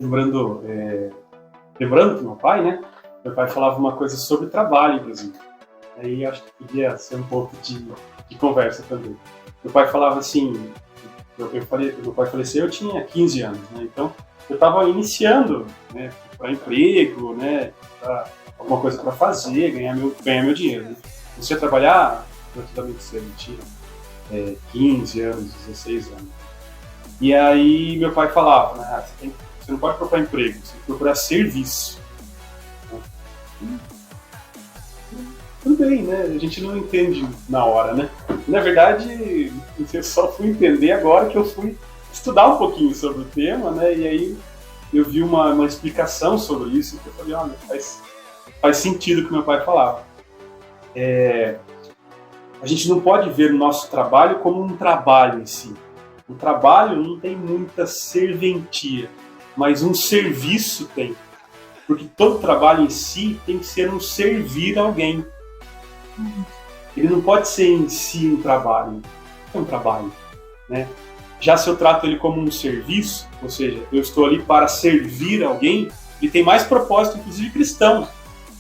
lembrando que meu pai, né? Meu pai falava uma coisa sobre trabalho, inclusive. Aí acho que podia ser um pouco de conversa também. Meu pai falava assim, meu pai faleceu, eu tinha 15 anos, né? Então eu estava iniciando, né, para emprego, né, pra alguma coisa para fazer, ganhar meu dinheiro. Né? Você trabalhar relativamente cedo, tinha 15 anos, 16 anos. E aí meu pai falava, né, você não pode procurar emprego, você tem que procurar serviço. Tudo bem, né? A gente não entende na hora, né? Na verdade, eu só fui entender agora que eu fui estudar um pouquinho sobre o tema, né? E aí eu vi uma explicação sobre isso, e eu falei, olha, faz sentido o que meu pai falava. A gente não pode ver o nosso trabalho como um trabalho em si. O trabalho não tem muita serventia, mas um serviço tem. Porque todo trabalho em si tem que ser um servir a alguém. Ele não pode ser em si um trabalho. É um trabalho, né? Já se eu trato ele como um serviço, ou seja, eu estou ali para servir alguém, ele tem mais propósito, inclusive cristão,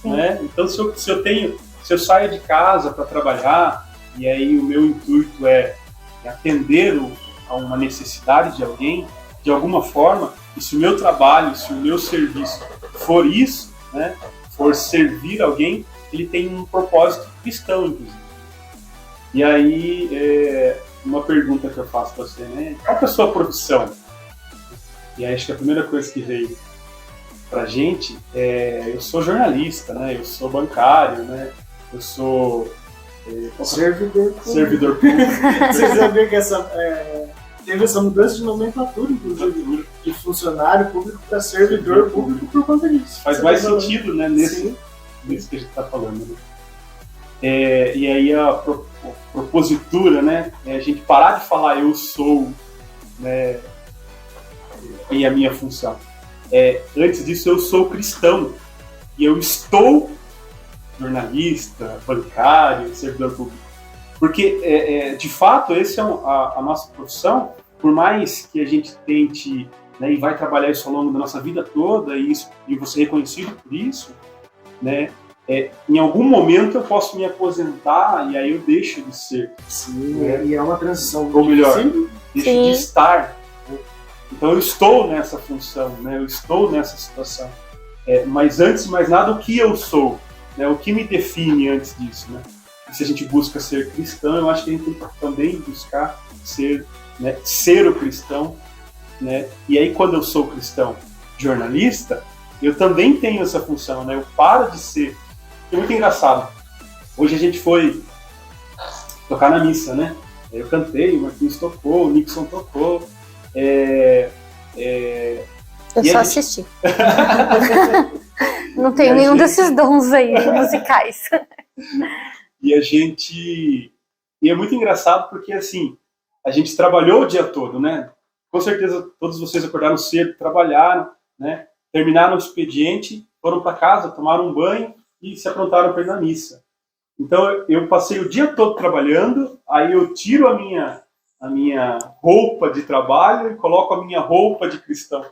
né? Então, se eu saio de casa para trabalhar e aí o meu intuito é atender a uma necessidade de alguém, de alguma forma, e se o meu trabalho, se o meu serviço for isso, né, for servir alguém, ele tem um propósito cristão, inclusive. E aí, uma pergunta que eu faço para você, né? Qual é a sua profissão? E aí, acho que a primeira coisa que veio pra gente eu sou jornalista, né? Eu sou bancário, né? Eu sou servidor público. Vocês vão ver que teve essa mudança de nomenclatura, inclusive, de funcionário público para servidor público por conta disso. Faz mais sentido, né? Nisso que a gente está falando, né? E aí a propositura, né? É a gente parar de falar eu sou, né? E a minha função. Antes disso, eu sou cristão. E eu estou jornalista, bancário, servidor público. Porque, de fato, essa é a nossa profissão. Por mais que a gente tente, né, e vai trabalhar isso ao longo da nossa vida toda, e você é reconhecido por isso, né? Em algum momento eu posso me aposentar e aí eu deixo de ser. Sim, né? E é uma transição. Ou melhor, deixo de estar. Então eu estou nessa função, né? Eu estou nessa situação. Mas antes de mais nada, o que eu sou? Né? O que me define antes disso? Né? E se a gente busca ser cristão, eu acho que a gente tem que também buscar ser, né, ser o cristão. Né? E aí quando eu sou cristão jornalista, eu também tenho essa função. Né? Eu paro de ser... É muito engraçado. Hoje a gente foi tocar na missa, né? Eu cantei, o Marquinhos tocou, o Nixon tocou. Eu só assisti. Não tenho nenhum desses dons aí musicais. E é muito engraçado porque, assim, a gente trabalhou o dia todo, né? Com certeza todos vocês acordaram cedo, trabalharam, né? Terminaram o expediente, foram para casa, tomaram um banho e se aprontaram para ir na missa. Então eu passei o dia todo trabalhando, aí eu tiro a minha roupa de trabalho e coloco a minha roupa de cristão.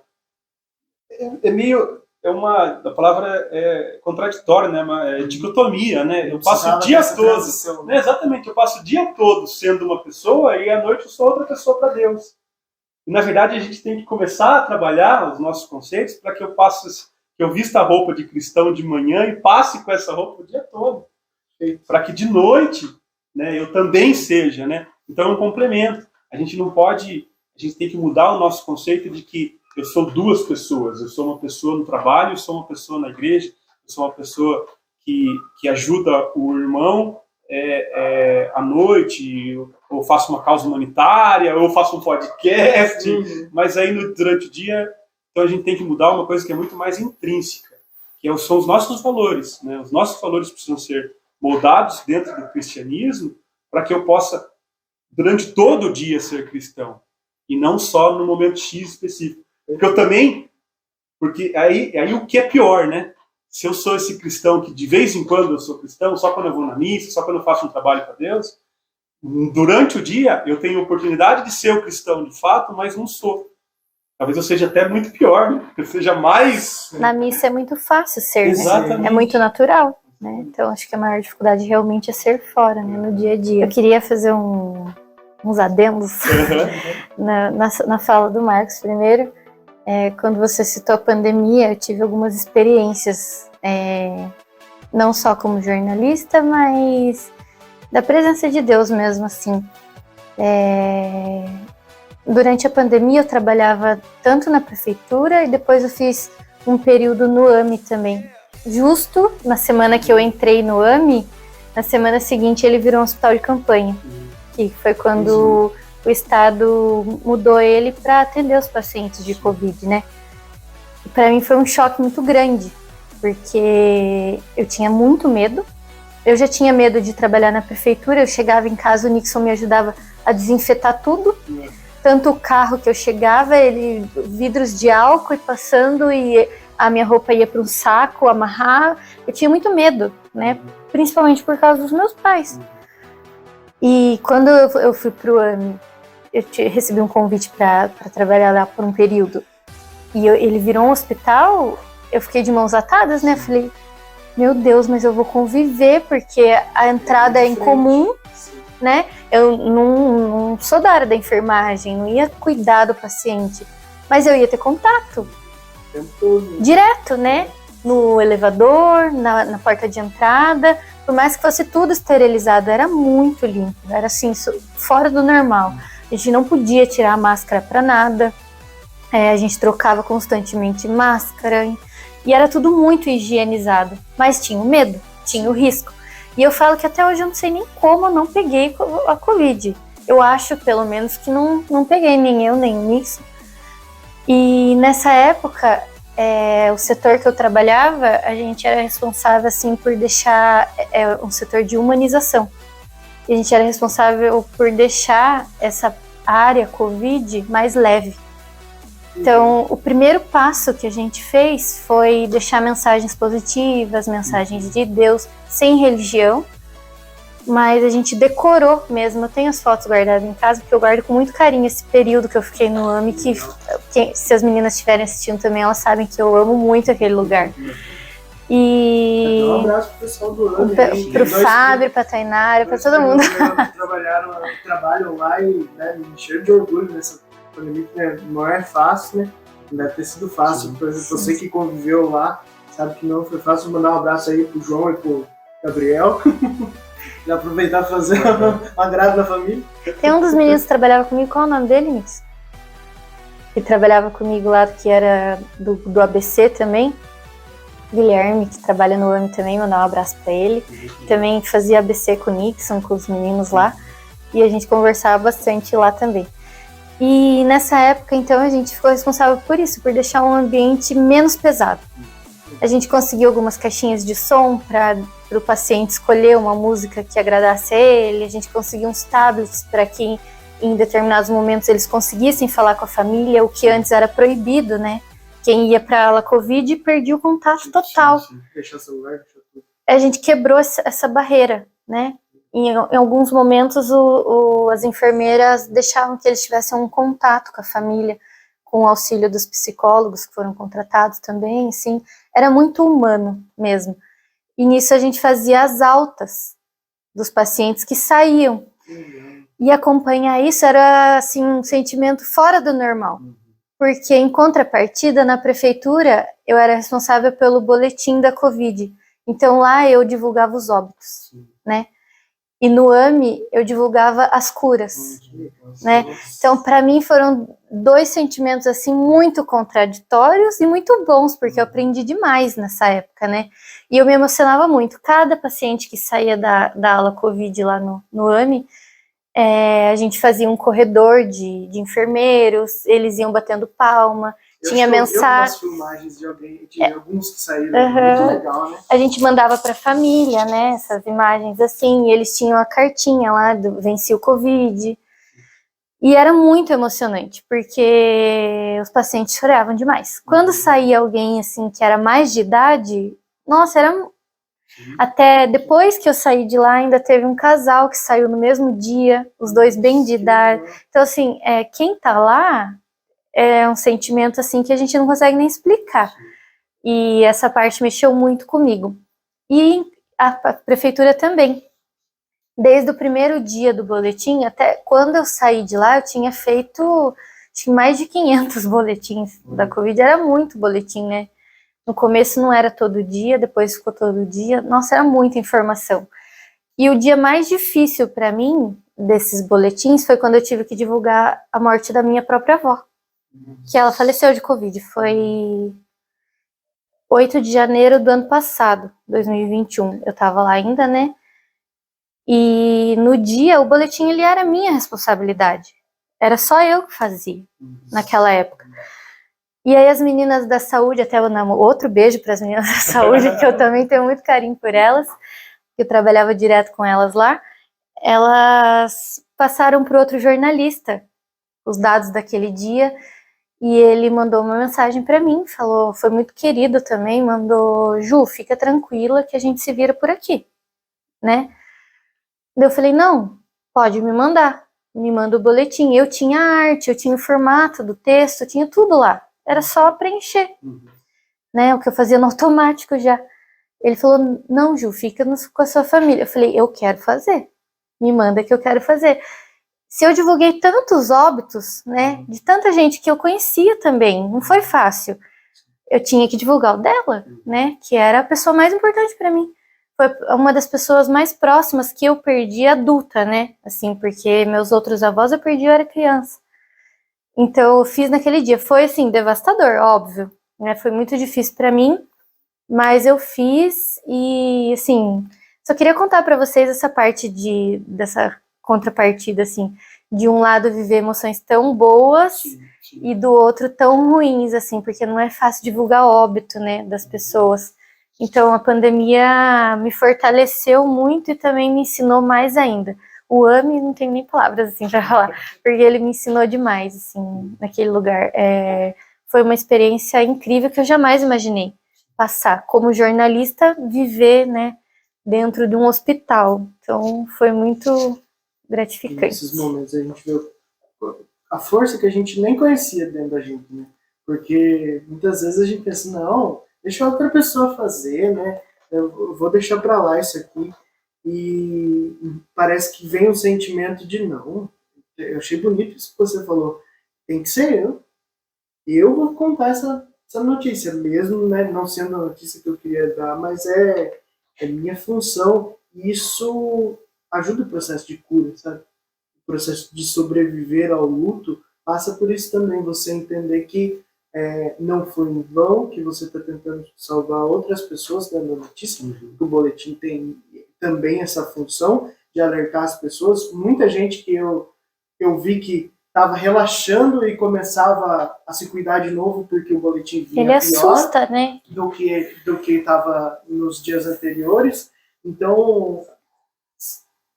A palavra é contraditória, né? É dicotomia, né? Eu passo o dia todo, né? Exatamente, eu passo o dia todo sendo uma pessoa e à noite eu sou outra pessoa para Deus. E na verdade a gente tem que começar a trabalhar os nossos conceitos para que eu vista a roupa de cristão de manhã e passe com essa roupa o dia todo. Para que de noite, né, eu também seja, né? Então é um complemento. A gente tem que mudar o nosso conceito de que eu sou duas pessoas. Eu sou uma pessoa no trabalho, eu sou uma pessoa na igreja, eu sou uma pessoa que ajuda o irmão à noite, ou faço uma causa humanitária, ou faço um podcast, mas aí durante o dia... Então a gente tem que mudar uma coisa que é muito mais intrínseca, que são os nossos valores. Né? Os nossos valores precisam ser moldados dentro do cristianismo para que eu possa, durante todo o dia, ser cristão. E não só no momento X específico. Porque aí o que é pior, né? Se eu sou esse cristão que de vez em quando eu sou cristão, só quando eu vou na missa, só quando eu faço um trabalho para Deus, durante o dia eu tenho a oportunidade de ser o cristão de fato, mas não sou. Talvez eu seja até muito pior, né? Eu seja mais... Na missa é muito fácil ser, Exatamente. né? É muito natural, né? Então acho que a maior dificuldade realmente é ser fora, né? No dia a dia. Eu queria fazer uns adendos na fala do Marcos. Primeiro, quando você citou a pandemia, eu tive algumas experiências, não só como jornalista, mas da presença de Deus mesmo, assim. Durante a pandemia eu trabalhava tanto na prefeitura e depois eu fiz um período no AME também. Justo na semana que eu entrei no AME, na semana seguinte ele virou um hospital de campanha, que foi quando o estado mudou ele para atender os pacientes de Covid, né? E para mim foi um choque muito grande, porque eu tinha muito medo. Eu já tinha medo de trabalhar na prefeitura, eu chegava em casa, o Nixon me ajudava a desinfetar tudo. Tanto o carro que eu chegava, vidros de álcool e passando, e a minha roupa ia para um saco, amarrar. Eu tinha muito medo, né? Principalmente por causa dos meus pais. E quando eu fui pro AME, eu recebi um convite para trabalhar lá por um período. E ele virou um hospital, eu fiquei de mãos atadas, né? Falei, meu Deus, mas eu vou conviver, porque a entrada é incomum, né? Eu não sou da área da enfermagem, não ia cuidar do paciente, mas eu ia ter contato direto, né? No elevador, na porta de entrada, por mais que fosse tudo esterilizado, era muito limpo, era assim, fora do normal. A gente não podia tirar a máscara para nada, a gente trocava constantemente máscara, e era tudo muito higienizado, mas tinha o medo, tinha o risco. E eu falo que até hoje eu não sei nem como eu não peguei a Covid. Eu acho, pelo menos, que não peguei, nem eu, nem o Nixon. E nessa época, o setor que eu trabalhava, a gente era responsável, assim, por deixar um setor de humanização. E a gente era responsável por deixar essa área Covid mais leve. Então, o primeiro passo que a gente fez foi deixar mensagens positivas, mensagens de Deus, sem religião, mas a gente decorou mesmo. Eu tenho as fotos guardadas em casa, porque eu guardo com muito carinho esse período que eu fiquei no AME, que se as meninas estiverem assistindo também, elas sabem que eu amo muito aquele lugar. E um abraço pro pessoal do AME. Pro Fábio, pra Tainara, pra todo mundo. Trabalham lá e me encheram de orgulho nessa pandemia, que não é fácil, né? Não deve ter sido fácil. Por exemplo, você que conviveu lá, sabe que não foi fácil. Mandar um abraço aí pro João e pro Gabriel. E aproveitar e fazer um agrado na família. Tem um dos meninos que trabalhava comigo, qual é o nome dele, Nix? Que trabalhava comigo lá, que era do ABC também. Guilherme, que trabalha no AME também, mandar um abraço pra ele. Também fazia ABC com o Nixon, com os meninos lá. E a gente conversava bastante lá também. E nessa época, então, a gente ficou responsável por isso, por deixar um ambiente menos pesado. A gente conseguiu algumas caixinhas de som para o paciente escolher uma música que agradasse a ele. A gente conseguiu uns tablets para que em determinados momentos eles conseguissem falar com a família, o que antes era proibido, né? Quem ia para a ala Covid perdia o contato total. Deixar celular, deixar tudo. A gente quebrou essa barreira, né? Em alguns momentos as enfermeiras deixavam que eles tivessem um contato com a família, com o auxílio dos psicólogos que foram contratados também, sim. Era muito humano mesmo. E nisso a gente fazia as altas dos pacientes que saíam. E acompanhar isso era assim, um sentimento fora do normal. Porque em contrapartida, na prefeitura, eu era responsável pelo boletim da Covid. Então lá eu divulgava os óbitos, né? E no AME eu divulgava as curas, né? Então, para mim foram dois sentimentos assim muito contraditórios e muito bons, porque eu aprendi demais nessa época, né? E eu me emocionava muito. Cada paciente que saía da ala Covid lá no AME, a gente fazia um corredor de enfermeiros, eles iam batendo palma. Tinha mensagem. Eu filmagens de alguém, tinha alguns que saíram, muito legal, né? A gente mandava para a família, né, essas imagens assim, e eles tinham a cartinha lá do venci o Covid. E era muito emocionante, porque os pacientes choravam demais. Quando saía alguém assim que era mais de idade, nossa, era até depois que eu saí de lá, ainda teve um casal que saiu no mesmo dia, os dois bem de idade. Então assim, quem tá lá é um sentimento assim que a gente não consegue nem explicar. E essa parte mexeu muito comigo. E a prefeitura também. Desde o primeiro dia do boletim, até quando eu saí de lá, eu tinha feito mais de 500 boletins da Covid. Era muito boletim, né? No começo não era todo dia, depois ficou todo dia. Nossa, era muita informação. E o dia mais difícil para mim, desses boletins, foi quando eu tive que divulgar a morte da minha própria avó. Que ela faleceu de Covid. Foi 8 de janeiro do ano passado, 2021. Eu tava lá ainda, né? E no dia, o boletim, ele era minha responsabilidade. Era só eu que fazia, naquela época. E aí as meninas da saúde, até eu dou outro beijo para as meninas da saúde, que eu também tenho muito carinho por elas, que eu trabalhava direto com elas lá, elas passaram para outro jornalista os dados daquele dia, e ele mandou uma mensagem para mim, falou, foi muito querido também, mandou, Ju, fica tranquila que a gente se vira por aqui, né? Eu falei, não, pode me mandar, me manda o boletim. Eu tinha arte, eu tinha o formato do texto, eu tinha tudo lá. Era só preencher, né? O que eu fazia no automático já. Ele falou, não, Ju, fica com a sua família. Eu falei, eu quero fazer, me manda que eu quero fazer. Se eu divulguei tantos óbitos, né, de tanta gente que eu conhecia também, não foi fácil. Eu tinha que divulgar o dela, né, que era a pessoa mais importante para mim. Foi uma das pessoas mais próximas que eu perdi adulta, né, assim, porque meus outros avós eu perdi, eu era criança. Então eu fiz naquele dia, foi assim, devastador, óbvio, né, foi muito difícil para mim, mas eu fiz e, assim, só queria contar para vocês essa parte dessa contrapartida, assim, de um lado viver emoções tão boas e do outro tão ruins, assim, porque não é fácil divulgar óbito, né, das pessoas. Então a pandemia me fortaleceu muito e também me ensinou mais ainda. O AME não tenho nem palavras, assim, para falar, porque ele me ensinou demais, assim, naquele lugar. Foi uma experiência incrível que eu jamais imaginei passar. Como jornalista, viver, né, dentro de um hospital. Então foi muito gratificante. Nesses momentos a gente vê a força que a gente nem conhecia dentro da gente, né? Porque muitas vezes a gente pensa, não, deixa outra pessoa fazer, né? Eu vou deixar para lá isso aqui. E parece que vem um sentimento de não. Eu achei bonito isso que você falou. Tem que ser eu. Eu vou contar essa notícia, mesmo, né, não sendo a notícia que eu queria dar, mas é minha função. E isso ajuda o processo de cura, sabe? O processo de sobreviver ao luto passa por isso também, você entender que não foi em vão, que você está tentando salvar outras pessoas dando notícia, que o boletim tem também essa função de alertar as pessoas. Muita gente que eu vi que estava relaxando e começava a se cuidar de novo porque o boletim vinha Ele assusta, pior, né? do que estava nos dias anteriores. Então,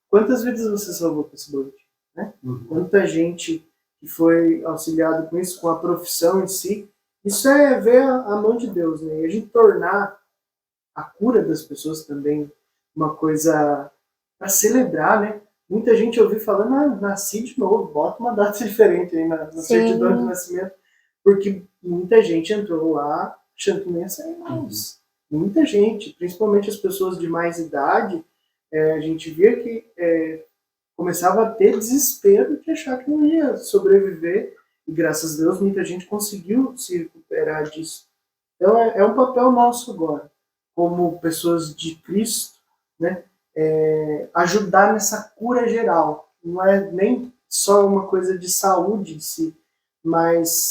quantas vidas você salvou com esse boletim? Né? Quanta gente que foi auxiliado com isso, com a profissão em si. Isso é ver a mão de Deus, né? E a gente tornar a cura das pessoas também uma coisa para celebrar, né? Muita gente ouviu falando, nasci de novo, bota uma data diferente aí na certidão de nascimento, porque muita gente entrou lá achando que não ia sair mais. Muita gente, principalmente as pessoas de mais idade, a gente via que começava a ter desespero de achar que não ia sobreviver, e graças a Deus muita gente conseguiu se recuperar disso. Então é um papel nosso agora, como pessoas de Cristo, né? Ajudar nessa cura geral. Não é nem só uma coisa de saúde em si, mas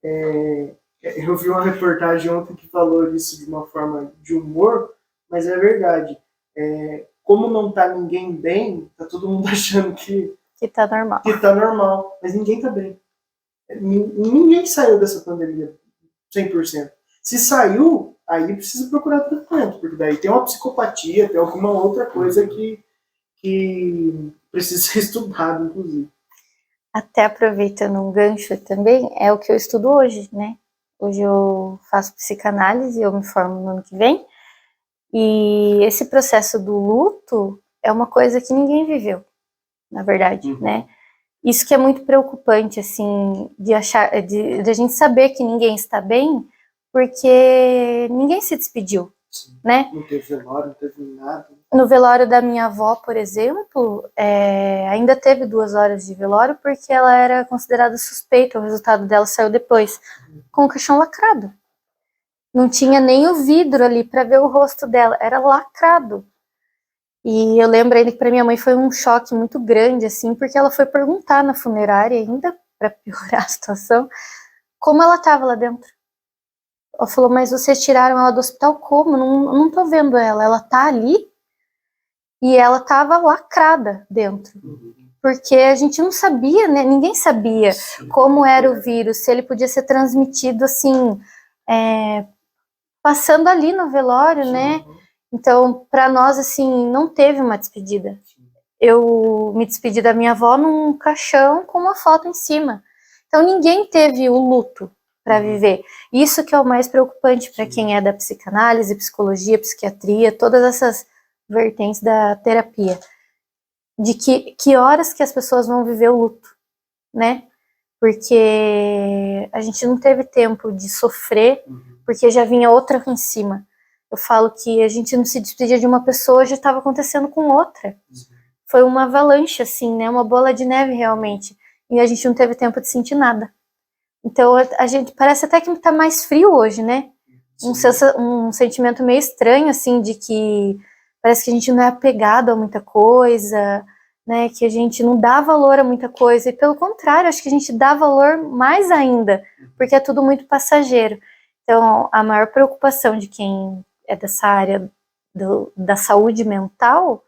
eu vi uma reportagem ontem que falou isso de uma forma de humor, mas é verdade. Como não tá ninguém bem, tá todo mundo achando que tá normal. Que tá normal, mas ninguém tá bem. Ninguém saiu dessa pandemia 100%. Se saiu, aí precisa procurar tratamento, porque daí tem uma psicopatia, tem alguma outra coisa que precisa ser estudada, inclusive. Até aproveitando um gancho também, é o que eu estudo hoje, né? Hoje eu faço psicanálise, eu me formo no ano que vem, e esse processo do luto é uma coisa que ninguém viveu, na verdade, né? Isso que é muito preocupante, assim, de a gente saber que ninguém está bem, porque ninguém se despediu, Sim. né? Não teve velório, não teve nada. No velório da minha avó, por exemplo, ainda teve 2 horas de velório, porque ela era considerada suspeita, o resultado dela saiu depois, com o caixão lacrado. Não tinha nem o vidro ali para ver o rosto dela, era lacrado. E eu lembro ainda que para minha mãe foi um choque muito grande, assim, porque ela foi perguntar na funerária, ainda para piorar a situação, como ela estava lá dentro. Ela falou, mas vocês tiraram ela do hospital como? Não tô vendo ela, ela tá ali? E ela estava lacrada dentro. Porque a gente não sabia, né? Ninguém sabia como era o vírus, se ele podia ser transmitido assim, passando ali no velório, né? Então, para nós, assim, não teve uma despedida. Eu me despedi da minha avó num caixão com uma foto em cima. Então, ninguém teve o luto para viver. Isso que é o mais preocupante para quem é da psicanálise, psicologia, psiquiatria, todas essas vertentes da terapia. De que horas que as pessoas vão viver o luto, né? Porque a gente não teve tempo de sofrer, porque já vinha outra em cima. Eu falo que a gente não se despedia de uma pessoa, já estava acontecendo com outra. Foi uma avalanche, assim, né? Uma bola de neve, realmente. E a gente não teve tempo de sentir nada. Então, a gente parece até que tá mais frio hoje, né? Um sentimento meio estranho, assim, de que parece que a gente não é apegado a muita coisa, né? Que a gente não dá valor a muita coisa. E, pelo contrário, acho que a gente dá valor mais ainda, porque é tudo muito passageiro. Então, a maior preocupação de quem é dessa área da saúde mental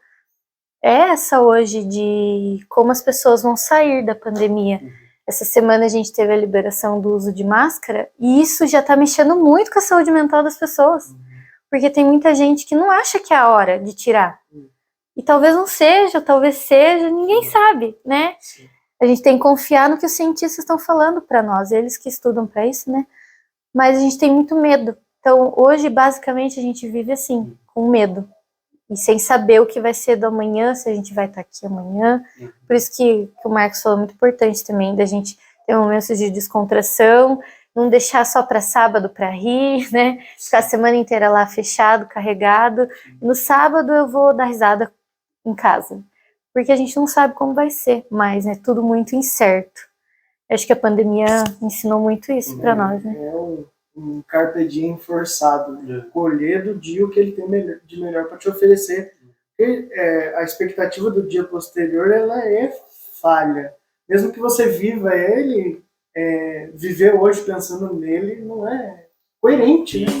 é essa hoje, de como as pessoas vão sair da pandemia. Essa semana a gente teve a liberação do uso de máscara, e isso já tá mexendo muito com a saúde mental das pessoas, porque tem muita gente que não acha que é a hora de tirar. E talvez não seja, talvez seja, ninguém sabe, né? A gente tem que confiar no que os cientistas estão falando para nós, eles que estudam para isso, né? Mas a gente tem muito medo. Então, hoje, basicamente, a gente vive assim, com medo. E sem saber o que vai ser do amanhã, se a gente vai estar aqui amanhã. Por isso que o Marcos falou, muito importante também, da gente ter momentos de descontração, não deixar só para sábado para rir, né? Ficar a semana inteira lá fechado, carregado. No sábado eu vou dar risada em casa. Porque a gente não sabe como vai ser, mas é tudo muito incerto. Acho que a pandemia ensinou muito isso para nós, né? É um carpe diem forçado, colher do dia o que ele tem de melhor para te oferecer. Porque, a expectativa do dia posterior, ela é falha. Mesmo que você viva ele, viver hoje pensando nele não é coerente, né?